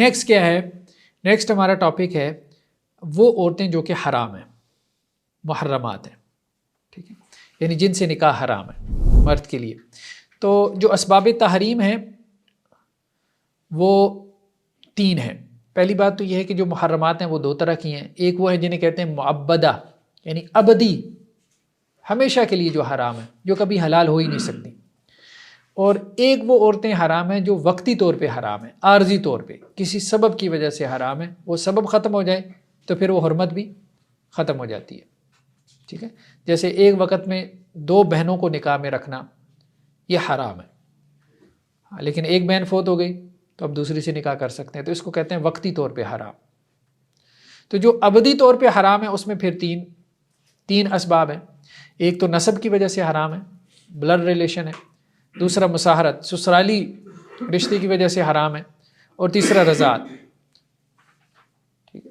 Next کیا ہے؟ Next ہمارا ٹاپک ہے وہ عورتیں جو کہ حرام ہیں، محرمات ہیں، ٹھیک ہے، یعنی جن سے نکاح حرام ہے مرد کے لیے۔ تو جو اسباب تحریم ہیں وہ 3 ہیں۔ پہلی بات تو یہ ہے کہ جو محرمات ہیں وہ 2 طرح کی ہیں، ایک وہ ہے جنہیں کہتے ہیں معبدہ، یعنی ابدی، ہمیشہ کے لیے جو حرام ہے، جو کبھی حلال ہو ہی نہیں سکتی، اور ایک وہ عورتیں حرام ہیں جو وقتی طور پہ حرام ہیں، عارضی طور پہ کسی سبب کی وجہ سے حرام ہے، وہ سبب ختم ہو جائے تو پھر وہ حرمت بھی ختم ہو جاتی ہے، ٹھیک ہے۔ جیسے ایک وقت میں 2 بہنوں کو نکاح میں رکھنا یہ حرام ہے، لیکن ایک بہن فوت ہو گئی تو اب دوسری سے نکاح کر سکتے ہیں، تو اس کو کہتے ہیں وقتی طور پہ حرام۔ تو جو ابدی طور پہ حرام ہے اس میں پھر تین اسباب ہیں۔ ایک تو نسب کی وجہ سے حرام ہے، بلڈ ریلیشن ہے، دوسرا مساہرت، سسرالی رشتے کی وجہ سے حرام ہے، اور تیسرا رضاعت، ٹھیک ہے،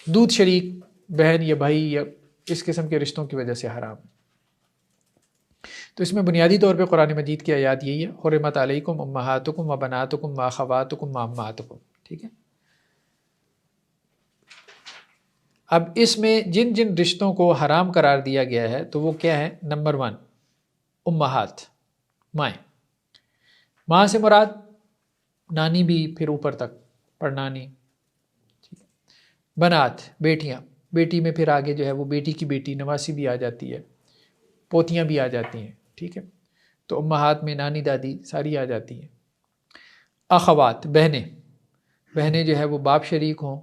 دودھ شریک بہن یا بھائی یا اس قسم کے رشتوں کی وجہ سے حرام ہے۔ تو اس میں بنیادی طور پہ قرآن مجید کی آیات یہی ہے، حرمت علیکم امہاتکم و بناتکم و اخواتکم و عماتکم، ٹھیک ہے۔ اب اس میں جن جن رشتوں کو حرام قرار دیا گیا ہے تو وہ کیا ہے؟ نمبر 1 امہات، مائیں۔ ماں سے مراد نانی بھی، پھر اوپر تک پڑنانی، ٹھیک ہے۔ بنات بیٹیاں، بیٹی میں پھر آگے جو ہے وہ بیٹی کی بیٹی نواسی بھی آ جاتی ہے، پوتیاں بھی آ جاتی ہیں، ٹھیک ہے۔ تو امہات میں نانی دادی ساری آ جاتی ہیں۔ اخوات بہنیں، بہنیں جو ہے وہ باپ شریک ہوں،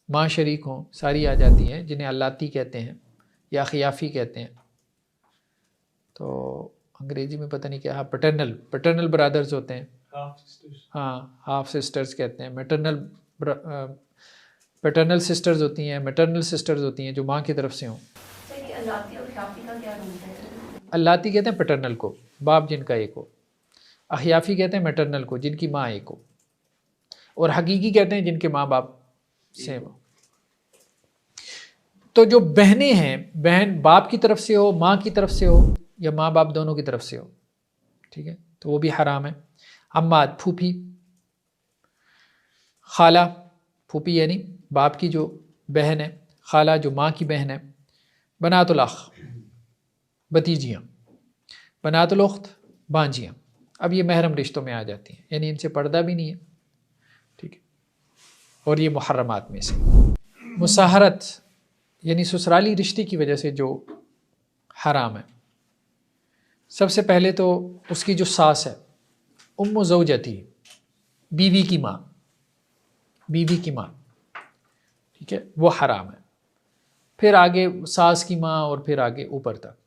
ماں شریک ہوں، ساری آ جاتی ہیں، جنہیں اللاتی کہتے ہیں یا خیافی کہتے ہیں۔ تو انگریزی میں پتہ نہیں کیا، پٹرنل برادرز ہوتے ہیں، ہاں ہاف سسٹرز کہتے ہیں، پیٹرنل سسٹرز ہوتی ہیں، میٹرنل سسٹرز ہوتی ہیں جو ماں کی طرف سے ہوں۔ اللاتی کہتے ہیں پیٹرنل کو، باپ جن کا ایک ہو، اخیافی کہتے ہیں میٹرنل کو جن کی ماں ایک ہو، اور حقیقی کہتے ہیں جن کے ماں باپ سیم ہو۔ تو جو بہنیں ہیں، بہن باپ کی طرف سے ہو، ماں کی طرف سے ہو، یا ماں باپ دونوں کی طرف سے ہو، ٹھیک ہے، تو وہ بھی حرام ہے۔ عمات پھوپھی، خالہ پھوپھی یعنی باپ کی جو بہن ہے، خالہ جو ماں کی بہن ہے، بنات الاخ بھتیجیاں، بنات الاخت بانجیاں۔ اب یہ محرم رشتوں میں آ جاتی ہیں، یعنی ان سے پردہ بھی نہیں ہے، ٹھیک ہے، اور یہ محرمات میں سے۔ مساہرت یعنی سسرالی رشتے کی وجہ سے جو حرام ہے، سب سے پہلے تو اس کی جو ساس ہے، ام زوجتی، بیوی کی ماں، بیوی کی ماں، ٹھیک ہے، وہ حرام ہے۔ پھر آگے ساس کی ماں، اور پھر آگے اوپر تک۔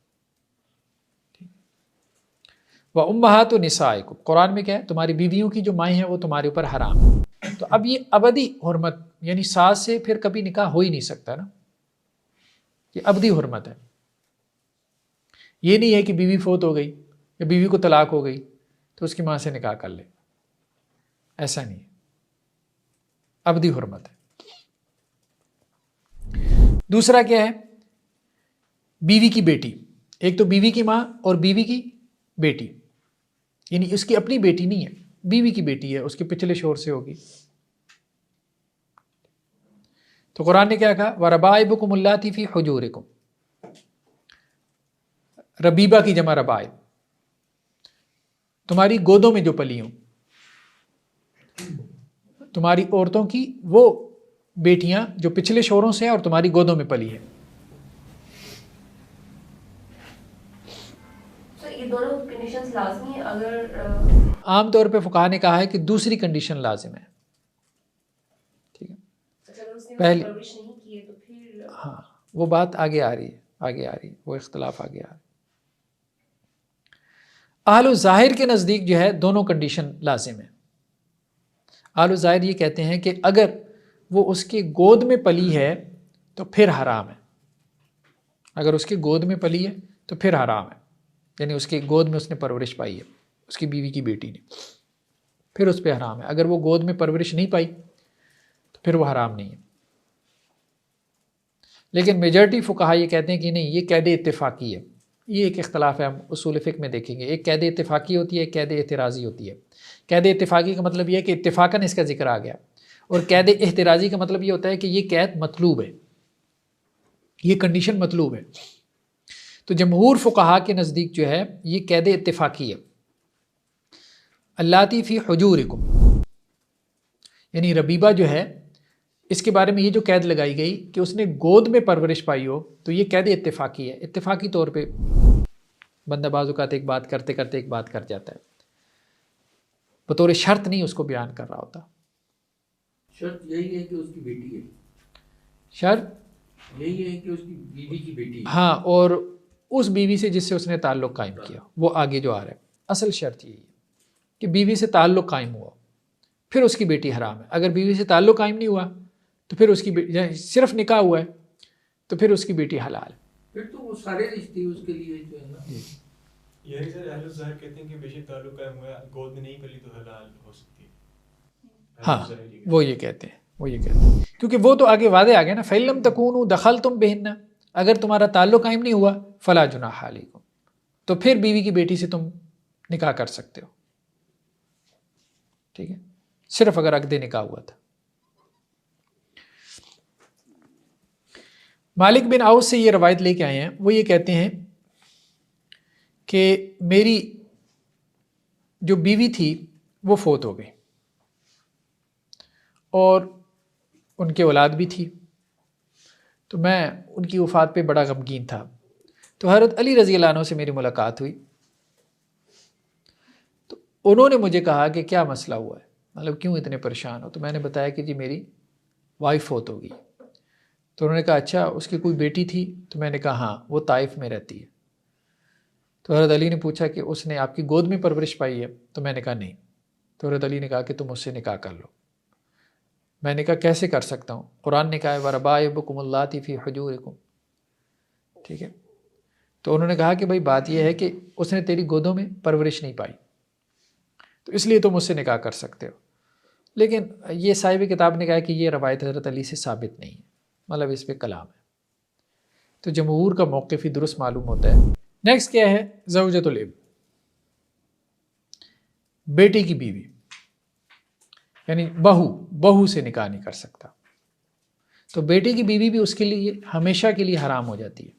وَأُمَّهَاتُ نِسَائِكُمْ، قرآن میں کیا ہے؟ تمہاری بیویوں کی جو مائیں ہیں وہ تمہارے اوپر حرام ہے۔ تو اب یہ ابدی حرمت، یعنی ساس سے پھر کبھی نکاح ہو ہی نہیں سکتا نا، یہ ابدی حرمت ہے۔ یہ نہیں ہے کہ بیوی فوت ہو گئی یا بیوی کو طلاق ہو گئی تو اس کی ماں سے نکاح کر لے، ایسا نہیں ہے، ابدی حرمت ہے۔ دوسرا کیا ہے؟ بیوی کی بیٹی، ایک تو بیوی کی ماں اور بیوی کی بیٹی، یعنی اس کی اپنی بیٹی نہیں ہے، بیوی کی بیٹی ہے، اس کے پچھلے شوہر سے ہوگی۔ تو قرآن نے کیا کہا؟ وَرَبَائِبُكُمُ اللَّاتِي فِي حُجُورِكُمْ، ربیبہ کی جمع ربائب، تمہاری گودوں میں جو پلی ہوں، تمہاری عورتوں کی وہ بیٹیاں جو پچھلے شوہروں سے ہیں اور تمہاری گودوں میں پلی ہیں۔ یہ دونوں کنڈیشنز لازمی ہیں؟ اگر عام طور پہ فقہا نے کہا ہے کہ دوسری کنڈیشن لازم ہے، ٹھیک ہے، اگر اس نے پہلی پرورش نہیں کی ہے تو پھر ہاں وہ بات آگے آ رہی ہے، وہ اختلاف آگے آ رہا ہے۔ اہل الظاہر کے نزدیک جو ہے دونوں کنڈیشن لازم ہے۔ اہل الظاہر یہ کہتے ہیں کہ اگر وہ اس کے گود میں پلی ہے تو پھر حرام ہے، اگر اس کی گود میں پلی ہے تو پھر حرام ہے، یعنی اس کی گود میں اس نے پرورش پائی ہے، اس کی بیوی کی بیٹی نے، پھر اس پہ حرام ہے۔ اگر وہ گود میں پرورش نہیں پائی تو پھر وہ حرام نہیں ہے۔ لیکن میجورٹی فقہا یہ کہتے ہیں کہ نہیں، یہ قید اتفاقی ہے۔ یہ ایک اختلاف ہے، ہم اصول فقہ میں دیکھیں گے، ایک قید اتفاقی ہوتی ہے، ایک قید اعتراضی ہوتی ہے۔ قید اتفاقی کا مطلب یہ ہے کہ اتفاقاً اس کا ذکر آ گیا، اور قید احترازی کا مطلب یہ ہوتا ہے کہ یہ قید مطلوب ہے، یہ کنڈیشن مطلوب ہے. تو جمہور فقہا کے نزدیک جو ہے یہ قید اتفاقی ہے. اللاتی فی حجورکم، یعنی ربیبہ جو ہے اس کے بارے میں یہ جو قید لگائی گئی کہ اس نے گود میں پرورش پائی ہو، تو یہ قید اتفاقی ہے. اتفاقی طور پہ بندہ بعض اوقات ایک بات کرتے کرتے ایک بات کر جاتا ہے، بطور شرط نہیں اس کو بیان کر رہا ہوتا. شرط یہی ہے کہ اس کی بیٹی ہے، شرط یہی ہے کہ اس کی بیوی کی بیٹی ہے. ہاں، اور اس بیوی سے جس سے اس نے تعلق قائم کیا وہ آگے جو آ رہا ہے. اصل شرط یہی ہے کہ بیوی سے تعلق قائم ہوا پھر اس کی بیٹی حرام ہے. اگر بیوی سے تعلق قائم نہیں ہوا تو پھر اس کی صرف نکاح ہوا ہے تو پھر اس کی بیٹی حلال ہے. پھر تو وہ سارے رشتے اس کے لیے جو ہے نا. یہی سر اہل الظاہر کہتے ہیں کہ بے شک تعلق قائم ہوا گود میں نہیں پلی تو حلال ہو سکتی ہے. ہاں وہ یہ کہتے ہیں کیونکہ وہ تو آگے واضح آ گیا نا، فَإِن لَّمْ تَكُونُوا دَخَلْتُم بِهِنَّ، اگر تمہارا تعلق قائم نہیں ہوا فَلَا جُنَاحَ عَلَيْكُمْ، تو پھر بیوی کی بیٹی سے تم نکاح کر سکتے ہو. ٹھیک ہے، صرف اگر عقد نکاح ہوا تھا. مالک بن اوس سے یہ روایت لے کے آئے ہیں، وہ یہ کہتے ہیں کہ میری جو بیوی تھی وہ فوت ہو گئی اور ان کے اولاد بھی تھی، تو میں ان کی وفات پہ بڑا غمگین تھا. تو حضرت علی رضی اللہ عنہ سے میری ملاقات ہوئی، تو انہوں نے مجھے کہا کہ کیا مسئلہ ہوا ہے، مطلب کیوں اتنے پریشان ہو. تو میں نے بتایا کہ جی میری وائف فوت ہو گئی. تو انہوں نے کہا اچھا اس کی کوئی بیٹی تھی؟ تو میں نے کہا ہاں وہ طائف میں رہتی ہے. تو حضرت علی نے پوچھا کہ اس نے آپ کی گود میں پرورش پائی ہے؟ تو میں نے کہا نہیں. تو حضرت علی نے کہا کہ تم اس سے نکاح کر لو. میں نے کہا کیسے کر سکتا ہوں؟ قرآن نے کہا ہے وَرَبَائِبُكُمُ اللَّاتِي فِي حُجُورِكُمْ. ٹھیک ہے، تو انہوں نے کہا کہ بھائی بات یہ ہے کہ اس نے تیری گودوں میں پرورش نہیں پائی تو اس لیے تم اس سے نکاح کر سکتے ہو. لیکن یہ صاحب کتاب نے کہا کہ یہ روایت حضرت علی سے ثابت نہیں ہے، مطلب اس پہ کلام ہے. تو جمہور کا موقف ہی درست معلوم ہوتا ہے. نیکسٹ کیا ہے؟ زوجۃ الابن، بیٹے کی بیوی، یعنی بہو سے نکاح نہیں کر سکتا. تو بیٹے کی بیوی بھی اس کے لیے ہمیشہ کے لیے حرام ہو جاتی ہے،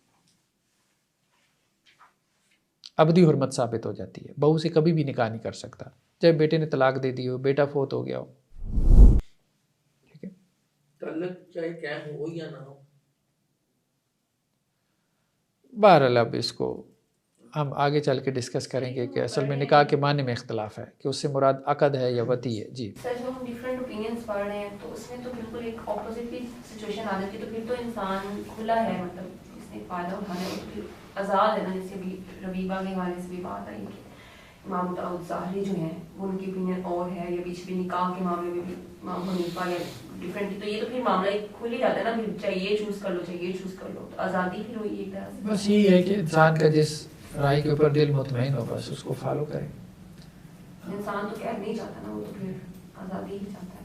ابدی حرمت ثابت ہو جاتی ہے. بہو سے کبھی بھی نکاح نہیں کر سکتا، چاہے بیٹے نے طلاق دے دی ہو، بیٹا فوت ہو گیا ہو. ٹھیک ہے، تعلق چاہے قائم ہو یا نہ ہو. بہرحال اب اس کو ہم آگے چل کے ڈسکس کریں گے کہ اصل میں نکاح کے معنی میں اختلاف ہے کہ اس سے مراد عقد ہے یا وطی ہے. جی سر جو ہم ڈفرینٹ اوپینینس پڑھ رہے ہیں تو اس میں تو بالکل ایک اپوزٹ بھی سچویشن آ جاتی ہے. تو پھر تو انسان کھلا ہے، مطلب اس نے فائدہ اٹھانا ہے، تو پھر آزاد ہے نا. جیسے بھی ربیبہ کے حوالے سے بھی بات آئی کہ امام متعود ظاہری جو ہیں وہ ان کی اوپینین اور ہے، یا بیچ بھی نکاح کے معاملے میں بھی امام حنیفہ یا ڈفرینٹ. تو یہ تو پھر معاملہ ایک کھل ہی جاتا ہے نا، پھر چاہیے چوز کر لو، چاہیے چوز کر لو. تو آزادی پھر ہوئی ایک طرح سے. بس یہی ہے کہ انسان کا جس رائے کے اوپر دل مطمئن ہو بس اس کو فالو کرے. انسان تو قید نہیں چاہتا نا، وہ تو پھر آزادی ہی چاہتا ہے.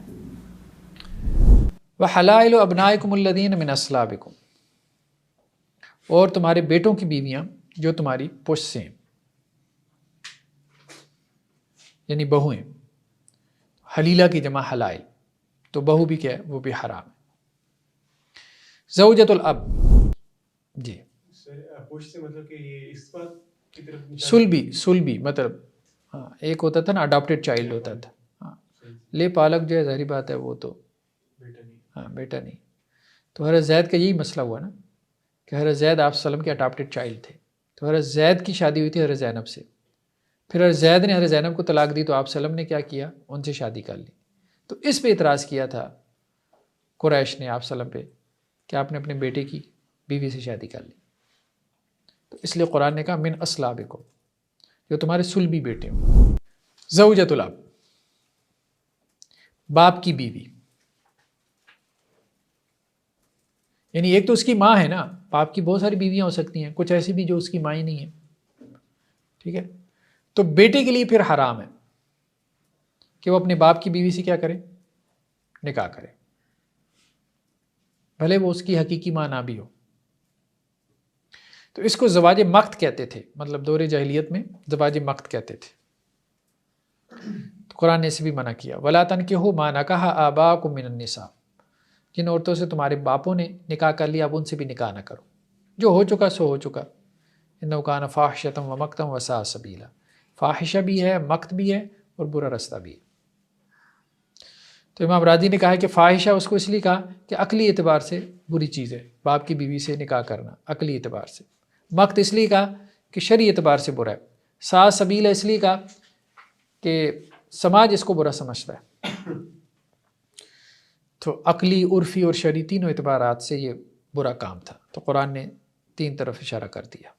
وَحَلَائِلُ أَبْنَائِكُمُ الَّذِينَ مِنْ أَصْلَابِكُمْ، اور تمہارے بیٹوں کی بیویاں جو تمہاری پشت سے ہیں، یعنی بہویں. حلیلہ کی جمع حلائل، تو بہو بھی کیا ہے؟ وہ بھی حرام ہے. زوجۃ الاب، جی سر پشت سے مطلب کہ یہ اس بات کی طرف سلبی مطلب ہاں ایک ہوتا تھا نا اڈاپٹیڈ چائلڈ ہوتا تھا. ہاں لے پالک جو ہے ظاہری بات ہے وہ تو بیٹا نہیں. ہاں بیٹا نہیں. تو حضرت زید کا یہی مسئلہ ہوا نا کہ حضرت زید آپ وسلم کے اڈاپٹیڈ چائلڈ تھے. تو حضرت زید کی شادی ہوئی تھی حضرت زینب سے، پھر حضرت زید نے حضرت زینب کو طلاق دی تو آپ وسلم نے کیا کیا؟ ان سے شادی کر لی. تو اس پہ اعتراض کیا تھا قریش نے آپ وسلم پہ کہ آپ نے اپنے بیٹے کی بیوی سے شادی کر لی. تو اس لیے قرآن نے کہا من اصلابکم، جو تمہارے سلبی بیٹے ہوں. زوجۃ الاب، باپ کی بیوی، یعنی ایک تو اس کی ماں ہے نا، باپ کی بہت ساری بیویاں ہو سکتی ہیں، کچھ ایسی بھی جو اس کی ماں ہی نہیں ہے. ٹھیک ہے، تو بیٹے کے لیے پھر حرام ہے کہ وہ اپنے باپ کی بیوی سے کیا کرے؟ نکاح کرے، بھلے وہ اس کی حقیقی ماں نہ بھی ہو. تو اس کو زواج مقت کہتے تھے، مطلب دور جاہلیت میں زواج مقت کہتے تھے. تو قرآن نے اسے بھی منع کیا. وَلَا تَنْكِحُوا مَا نَكَحَ آبَاؤُكُم مِّنَ النِّسَاءِ، جن عورتوں سے تمہارے باپوں نے نکاح کر لیا اب ان سے بھی نکاح نہ کرو، جو ہو چکا سو ہو چکا. إِنَّهُ كَانَ فَاحِشَةً وَمَقْتًا وَسَاءَ سَبِيلًا، فاحشہ بھی ہے، مقت بھی ہے اور برا رستہ بھی ہے. تو امام راضی نے کہا کہ فاحشہ اس کو اس لیے کہا کہ عقلی اعتبار سے بری چیز ہے باپ کی بیوی سے نکاح کرنا، عقلی اعتبار سے. مقت اس لیے کہا کہ شرعی اعتبار سے برا ہے. ساء سبیل اس لیے کہا کہ سماج اس کو برا سمجھتا ہے. تو عقلی، عرفی اور شرعی تینوں اعتبارات سے یہ برا کام تھا. تو قرآن نے تین طرف اشارہ کر دیا.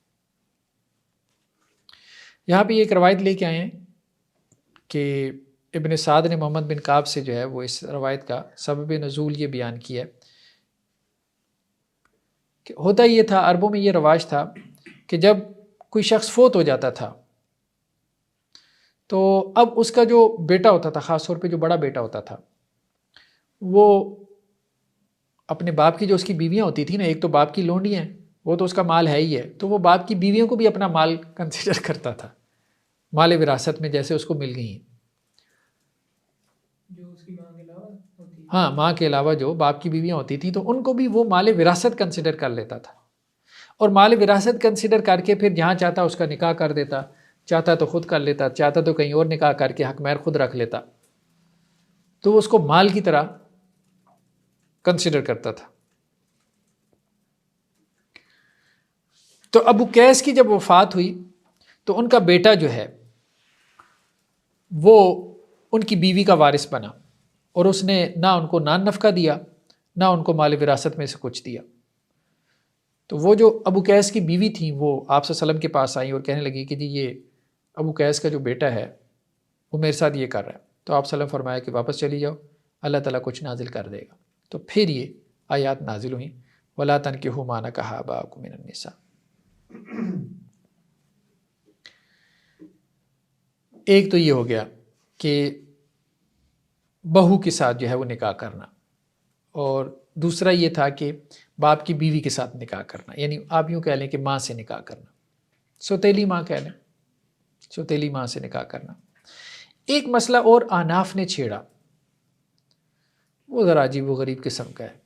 یہاں پہ ایک روایت لے کے آئے ہیں کہ ابن سعد نے محمد بن کعب سے جو ہے وہ اس روایت کا سبب نزول یہ بیان کیا ہے کہ ہوتا یہ تھا، عربوں میں یہ رواج تھا کہ جب کوئی شخص فوت ہو جاتا تھا تو اب اس کا جو بیٹا ہوتا تھا، خاص طور پہ جو بڑا بیٹا ہوتا تھا، وہ اپنے باپ کی جو اس کی بیویاں ہوتی تھیں نا، ایک تو باپ کی لونڈیاں ہیں، وہ تو اس کا مال ہے ہی ہے، تو وہ باپ کی بیویوں کو بھی اپنا مال کنسیڈر کرتا تھا، مال وراثت میں جیسے اس کو مل گئی ہیں. جو اس کی ماں کے علاوہ ہوتی ہے. ہاں، ماں کے علاوہ جو باپ کی بیویاں ہوتی تھیں تو ان کو بھی وہ مال وراثت کنسیڈر کر لیتا تھا، اور مال وراثت کنسیڈر کر کے پھر جہاں چاہتا اس کا نکاح کر دیتا، چاہتا تو خود کر لیتا، چاہتا تو کہیں اور نکاح کر کے حق مہر خود رکھ لیتا. تو اس کو مال کی طرح کنسیڈر کرتا تھا. تو ابو قیس کی جب وفات ہوئی تو ان کا بیٹا جو ہے وہ ان کی بیوی کا وارث بنا، اور اس نے نہ ان کو نان نفقہ دیا نہ ان کو مال وراثت میں سے کچھ دیا. تو وہ جو ابو قیس کی بیوی تھیں وہ آپ صلی اللہ علیہ وسلم کے پاس آئیں اور کہنے لگی کہ جی یہ ابو قیس کا جو بیٹا ہے وہ میرے ساتھ یہ کر رہا ہے. تو آپ صلی اللہ علیہ وسلم فرمایا کہ واپس چلی جاؤ، اللہ تعالیٰ کچھ نازل کر دے گا. تو پھر یہ آیات نازل ہوئیں، وَلَا تَنْكِحُوا مَا نَكَحَ آبَاؤُكُم مِّنَ النِّسَاءِ. ایک تو یہ ہو گیا کہ بہو کے ساتھ جو ہے وہ نکاح کرنا، اور دوسرا یہ تھا کہ باپ کی بیوی کے ساتھ نکاح کرنا، یعنی آپ یوں کہہ لیں کہ ماں سے نکاح کرنا، سوتیلی ماں کہہ لیں، سوتیلی ماں سے نکاح کرنا. ایک مسئلہ اور احناف نے چھیڑا، وہ ذرا عجیب و غریب قسم کا ہے.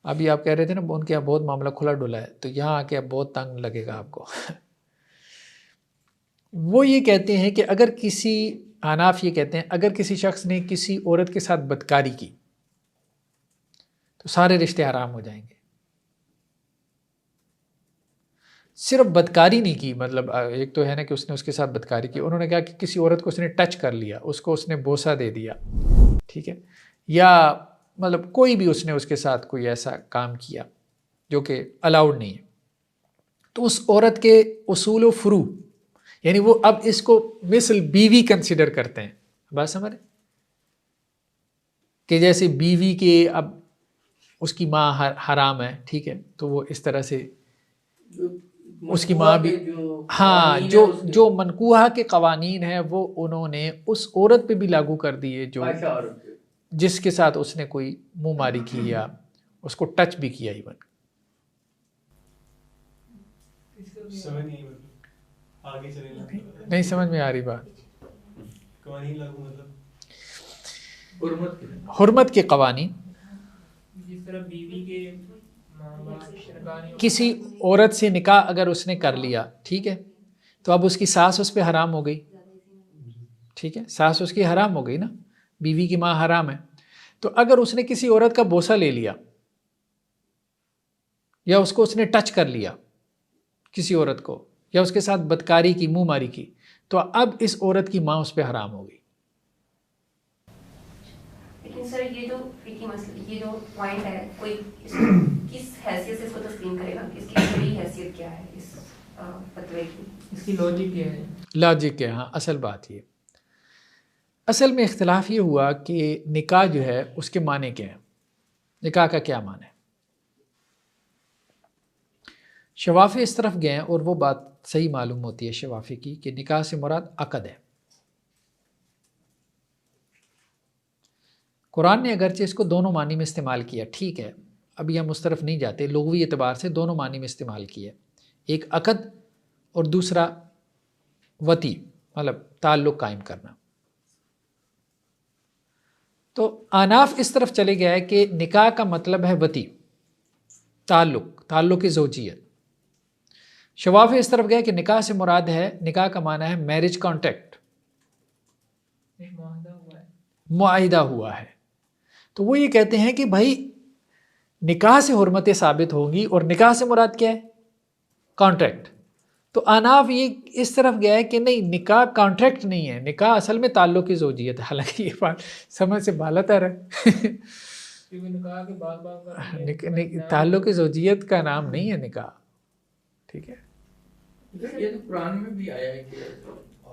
ابھی آپ کہہ رہے تھے نا ان کے یہاں بہت معاملہ کھلا ڈلا ہے، تو یہاں آ کے اب بہت تنگ لگے گا آپ کو. وہ یہ کہتے ہیں کہ اگر کسی، احناف یہ کہتے ہیں اگر کسی شخص نے کسی عورت کے ساتھ بدکاری کی تو سارے رشتے حرام ہو جائیں گے. صرف بدکاری نہیں کی، مطلب ایک تو ہے نا کہ اس نے اس کے ساتھ بدکاری کی، انہوں نے کہا کہ کسی عورت کو اس نے ٹچ کر لیا، اس کو اس نے بوسہ دے دیا، ٹھیک ہے، یا مطلب کوئی بھی اس نے اس کے ساتھ کوئی ایسا کام کیا جو کہ الاؤڈ نہیں ہے، تو اس عورت کے اصول و فروع، یعنی وہ اب اس کو مثل بیوی کنسیڈر کرتے ہیں. بات سمجھ رہے کہ جیسے بیوی کے اب اس کی ماں حرام ہے، ٹھیک ہے، تو وہ اس طرح سے اس کی ماں بھی، ہاں، جو منکوحہ کے قوانین ہیں وہ انہوں نے اس عورت پہ بھی لاگو کر دیے جو جس کے ساتھ اس نے کوئی منہ ماری کی یا اس کو ٹچ بھی کیا. ایون سمجھ نہیں، آگے چلے نہیں سمجھ میں آ رہی بات. قوانین لاگو مطلب حرمت کے قوانین، جس طرح بیوی کے ماں باپ کسی عورت سے نکاح اگر اس نے کر لیا، ٹھیک ہے، تو اب اس کی ساس اس پہ حرام ہو گئی، ٹھیک ہے، ساس اس کی حرام ہو گئی نا، بیوی کی ماں حرام ہے. تو اگر اس نے کسی عورت کا بوسہ لے لیا یا اس کو اس نے ٹچ کر لیا کسی عورت کو، یا اس کے ساتھ بدکاری کی، منہ ماری کی، تو اب اس عورت کی ماں اس پہ حرام ہو گئی. لیکن سر یہ جو فقہی مسئلہ، یہ جو پوائنٹ ہے، کوئی اس کو کس حیثیت سے اس کو تسلیم کرے گا، اس کی صحیح حیثیت کیا ہے اس فتوے کی، اس کی لاجک کیا ہے؟ لاجک ہے، ہاں، اصل بات یہ، اصل میں اختلاف یہ ہوا کہ نکاح جو ہے اس کے معنی کیا ہے، نکاح کا کیا معنی ہے. شوافی اس طرف گئے اور وہ بات صحیح معلوم ہوتی ہے شوافی کی کہ نکاح سے مراد عقد ہے. قرآن نے اگرچہ اس کو دونوں معنی میں استعمال کیا، ٹھیک ہے، ابھی ہم اس طرف نہیں جاتے، لغوی اعتبار سے دونوں معنی میں استعمال کیا، ایک عقد اور دوسرا وطی، مطلب تعلق قائم کرنا. تو اناف اس طرف چلے گیا ہے کہ نکاح کا مطلب ہے وطی، تعلق زوجیت. شواف اس طرف گیا کہ نکاح سے مراد ہے، نکاح کا معنی ہے میرج کانٹیکٹ، معاہدہ ہوا ہے. تو وہ یہ کہتے ہیں کہ بھائی نکاح سے حرمتیں ثابت ہوں گی، اور نکاح سے مراد کیا ہے؟ کانٹریکٹ. تو اناف یہ اس طرف گیا ہے کہ نہیں، نکاح کانٹریکٹ نہیں ہے، نکاح اصل میں تعلق کی زوجیت ہے. حالانکہ یہ بات سمجھ سے بالا تر ہے. تعلق کی زوجیت کا نام نہیں ہے نکاح. ٹھیک ہے، یہ تو قرآن میں بھی آیا ہے کہ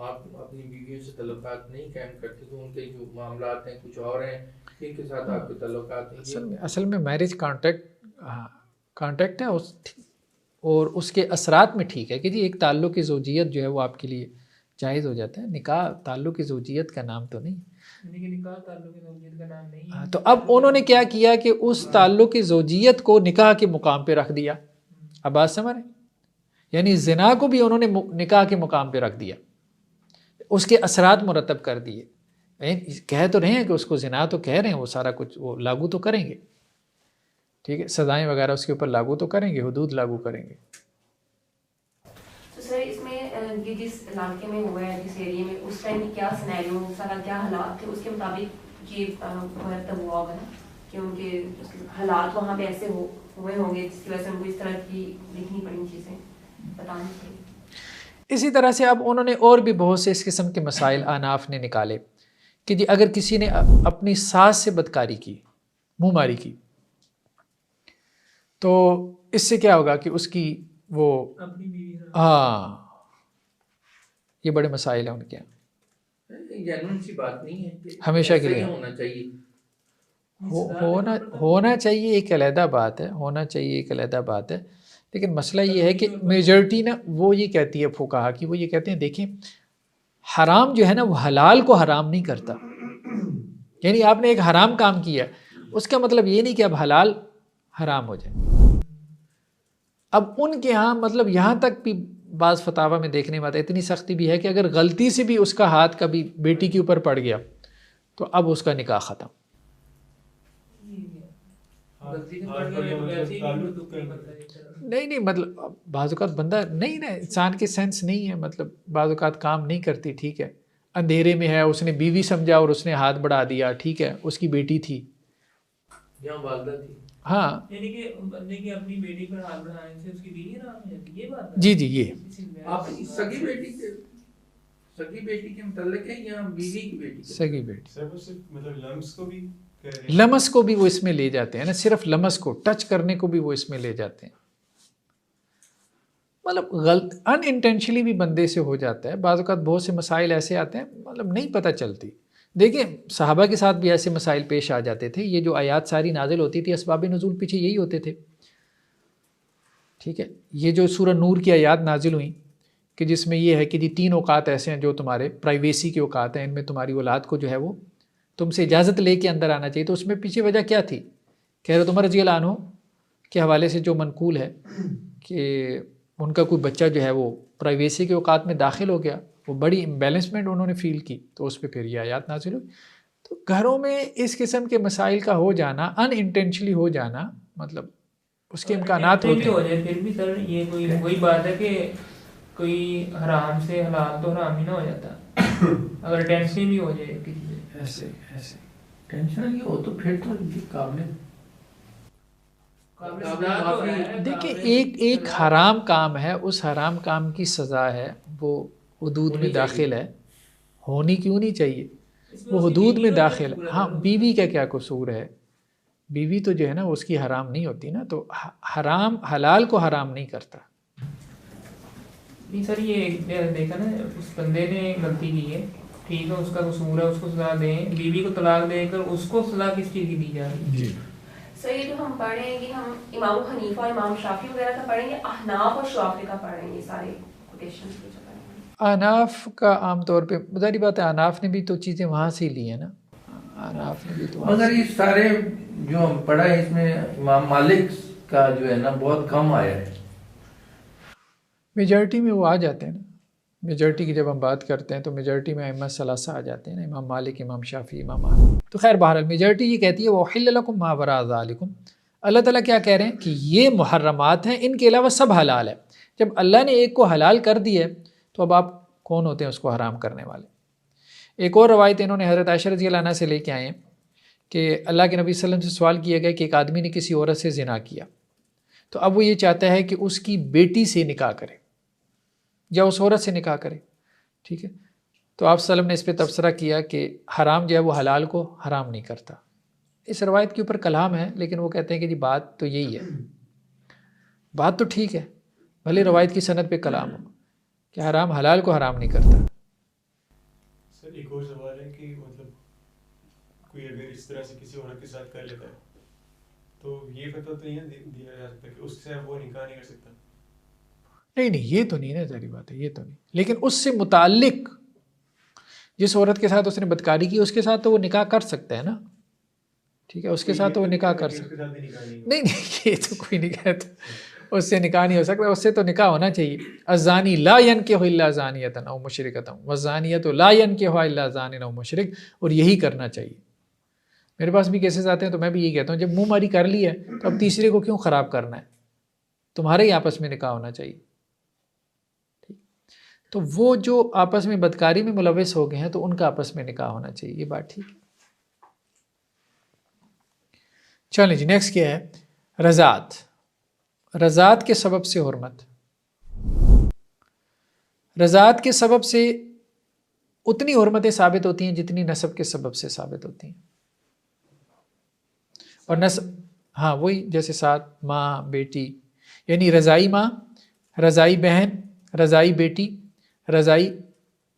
آپ اپنی بیویوں سے تعلقات نہیں قائم کرتے، تو ان کے جو معاملات ہیں کچھ اور ہیں، ان کے ساتھ آپ کے تعلقات ہیں. اصل میں میرج کانٹیکٹ ہے، اور اس کے اثرات میں ٹھیک ہے کہ جی ایک تعلق کی زوجیت جو ہے وہ آپ کے لیے جائز ہو جاتا ہے. نکاح تعلق کی زوجیت کا نام تو نہیں. نکاح تعلق کی زوجیت کا نام نہیں. تو اب انہوں نے کیا کیا کہ اس تعلق کی زوجیت کو نکاح کے مقام پہ رکھ دیا. اب بات سمجھ رہے ہیں؟ یعنی زنا کو بھی انہوں نے نکاح کے مقام پہ رکھ دیا، اس کے اثرات مرتب کر دیے. کہہ تو رہے ہیں کہ اس کو زنا تو کہہ رہے ہیں، وہ سارا کچھ وہ لاگو تو کریں گے. ٹھیک ہے، سزائیں وغیرہ اس کے اوپر لاگو تو کریں گے، حدود لاگو کریں گے. تو سر اس میں یہ جس علاقے میں ہوا ہے، جس ایریے میں، اس ٹائم کیا سینیریو سارا کیا حالات تھے، اس کے مطابق یہ مرتب ہوا ہوگا نا کہ ان کے حالات وہاں پہ ایسے ہوئے ہوں گے جس کی وجہ سے ان کو اس طرح کی دیکھنی پڑی چیزیں بتانی پڑی. اسی طرح سے اب انہوں نے اور بھی بہت سے اس قسم کے مسائل اناف نے نکالے کہ جی اگر کسی نے اپنی ساس سے بدکاری کی، منہ ماری کی، تو اس سے کیا ہوگا کہ اس کی وہ یہ بڑے مسائل ہیں ان کے. جنون سی بات نہیں ہے کہ ہمیشہ کے لیے ہونا چاہیے. ہونا چاہیے ایک علیحدہ بات ہے، ہونا چاہیے ایک علیحدہ بات ہے. لیکن مسئلہ یہ ہے کہ میجورٹی نا وہ یہ کہتی ہے فقہا کی، وہ یہ کہتے ہیں دیکھیں حرام جو ہے نا وہ حلال کو حرام نہیں کرتا. یعنی آپ نے ایک حرام کام کیا، اس کا مطلب یہ نہیں کہ اب حلال حرام ہو جائے. اب ان کے ہاں مطلب یہاں تک بھی بعض فتاوی میں دیکھنے میں آتا ہے، اتنی سختی بھی ہے کہ اگر غلطی سے بھی اس کا ہاتھ کبھی بیٹی کے اوپر پڑ گیا تو اب اس کا نکاح ختم. نہیں مطلب بعض اوقات بندہ نہیں نا، انسان کے سینس نہیں ہے، مطلب بعض اوقات کام نہیں کرتی. ٹھیک ہے، اندھیرے میں ہے، اس نے بیوی سمجھا اور اس نے ہاتھ بڑھا دیا. ٹھیک ہے، اس کی بیٹی تھی یا والدہ تھی. ہاں یعنی کہ بندے کی اپنی بیٹی پر ہاتھ بڑھانے سے اس کی بیوی حرام ہو جاتی ہے، یہ بات ہے. جی یہ آپ سگی بیٹی کے متعلق ہے یا بیوی کی بیٹی؟ سگی بیٹی. سر وہ صرف مطلب لمس کو بھی کہہ رہے ہیں، لمس کو بھی وہ اس میں لے جاتے ہیں نا، صرف لمس کو ٹچ کرنے کو بھی وہ اس میں لے جاتے ہیں. مطلب غلط ان انٹینشنلی بھی بندے سے ہو جاتا ہے. بعض اوقات بہت سے مسائل ایسے آتے ہیں مطلب نہیں پتہ چلتی. دیکھیں صحابہ کے ساتھ بھی ایسے مسائل پیش آ جاتے تھے. یہ جو آیات ساری نازل ہوتی تھی اسباب نزول پیچھے یہی ہوتے تھے. ٹھیک ہے، یہ جو سورہ نور کی آیات نازل ہوئیں کہ جس میں یہ ہے کہ جی 3 اوقات ایسے ہیں جو تمہارے پرائیویسی کے اوقات ہیں، ان میں تمہاری اولاد کو جو ہے وہ تم سے اجازت لے کے اندر آنا چاہیے. تو اس میں پیچھے وجہ کیا تھی؟ کہہ رہے عمر رضی اللہ عنہ کے حوالے سے جو منقول ہے کہ ان کا کوئی بچہ جو ہے وہ پرائیویسی کے اوقات میں داخل ہو گیا، وہ بڑی امبیلنسمنٹ انہوں نے فیل کی، تو اس پہ پھر یہ آیات نازل ہوئی. تو گھروں میں اس قسم کے مسائل کا ہو جانا، ان انٹینشنلی ہو جانا، مطلب اس کے امکانات ہوتے ہیں. پھر بھی سر یہ کوئی وہی بات ہے کہ کوئی حرام سے حلال تو حرام ہی نہ ہو جاتا اگر ٹینشن بھی ہو جائے کسی سے. ایسے ٹینشن یہ ہو تو پھر تو قابل دیکھیں ایک حرام کام ہے، اس حرام کام کی سزا ہے، وہ حدود میں داخل ہے، ہونی کیوں نہیں چاہیے، وہ حدود میں داخل ہے. ہاں بیوی کا کیا قصور ہے؟ بیوی تو جو ہے نا اس کی حرام نہیں ہوتی نا، تو حرام حلال کو حرام نہیں کرتا. نہیں سر یہ دیکھا نا، اس بندے نے غلطی کی ہے، ٹھیک ہے، اس کا قصور ہے، اس کو سزا دیں. بیوی کو طلاق دے کر اس کو سزا کس چیز کی دی جا رہی ہے؟ جی سر یہ جو ہم پڑھ رہے ہیں کہ ہم امام حنیفہ اور امام شافعی وغیرہ کا پڑھیں گے، احناف اور شافعی کا پڑھ رہے ہیں، یہ سارے کوٹیشنز کی جو پڑھ رہے ہیں. اناف کا عام طور پہ ظاہری بات ہے، اناف نے بھی تو چیزیں وہاں سے ہی لی ہیں نا. اناف نے بھی تو مگر یہ سارے جو ہم پڑھا ہے اس میں امام مالک کا جو ہے نا بہت کم آیا ہے. میجورٹی میں وہ آ جاتے ہیں نا. میجورٹی کی جب ہم بات کرتے ہیں تو میجورٹی میں ائمہ ثلاثہ آ جاتے ہیں نا، امام مالک، امام شافعی، امام احمد. تو خیر بہرحال میجورٹی یہ کہتی ہے وَأُحِلَّ لَكُم مَا وَرَاءَ ذَلِكُمْ. اللہ تعالیٰ کیا کہہ رہے ہیں کہ یہ محرمات ہیں، ان کے علاوہ سب حلال ہے. جب اللہ نے ایک کو حلال کر دی ہے تو اب آپ کون ہوتے ہیں اس کو حرام کرنے والے. ایک اور روایت انہوں نے حضرت عائشہ رضی اللہ عنہ سے لے کے آئے ہیں کہ اللہ کے نبی صلی اللہ علیہ وسلم سے سوال کیا گیا کہ ایک آدمی نے کسی عورت سے زنا کیا، تو اب وہ یہ چاہتا ہے کہ اس کی بیٹی سے نکاح کرے یا اس عورت سے نکاح کرے. ٹھیک ہے، تو آپ صلی اللہ علیہ وسلم نے اس پہ تبصرہ کیا کہ حرام جو ہے وہ حلال کو حرام نہیں کرتا. اس روایت کے اوپر کلام ہے، لیکن وہ کہتے ہیں کہ جی بات تو یہی ہے، بات تو ٹھیک ہے، بھلے روایت کی سند پہ کلام ہو کہ حرام حلال کو حرام نہیں کرتا. سر ایک اور سوال ہے کہ مطلب کوئی اگر اس طرح سے کسی عورت کے ساتھ کر لیتا ہے تو یہ فتویٰ تو نہیں دیا جا سکتا کہ اس سے وہ نکاح نہیں کر سکتا؟ نہیں یہ تو نہیں نا، ظاہری بات ہے، یہ تو نہیں. لیکن اس سے متعلق جس عورت کے ساتھ اس نے بدکاری کی اس کے ساتھ تو وہ نکاح کر سکتا ہے نا. ٹھیک ہے، اس کے ساتھ تو وہ نکاح کر سکتا ہے. نہیں یہ تو کوئی نہیں کہتا اس سے نکاح نہیں ہو سکتا. اس سے تو نکاح ہونا چاہیے. الزانی لا ينکح الا زانیۃ او مشرکۃ والزانیۃ لا ينکح الا زان او مشرک، اور یہی کرنا چاہیے. میرے پاس بھی کیسز آتے ہیں تو میں بھی یہی کہتا ہوں جب منہ ماری کر لی ہے تو اب تیسرے کو کیوں خراب کرنا ہے، تمہارے ہی آپس میں نکاح ہونا چاہیے. تو وہ جو آپس میں بدکاری میں ملوث ہو گئے ہیں تو ان کا آپس میں نکاح ہونا چاہیے، یہ بات ٹھیک ہے. چلیں جی، نیکسٹ کیا ہے؟ رضاعت. رضاعت کے سبب سے حرمت. رضاعت کے سبب سے اتنی حرمتیں ثابت ہوتی ہیں جتنی نسب کے سبب سے ثابت ہوتی ہیں. اور نسب، ہاں وہی جیسے ساتھ ماں بیٹی، یعنی رضائی ماں، رضائی بہن، رضائی بیٹی، رضائی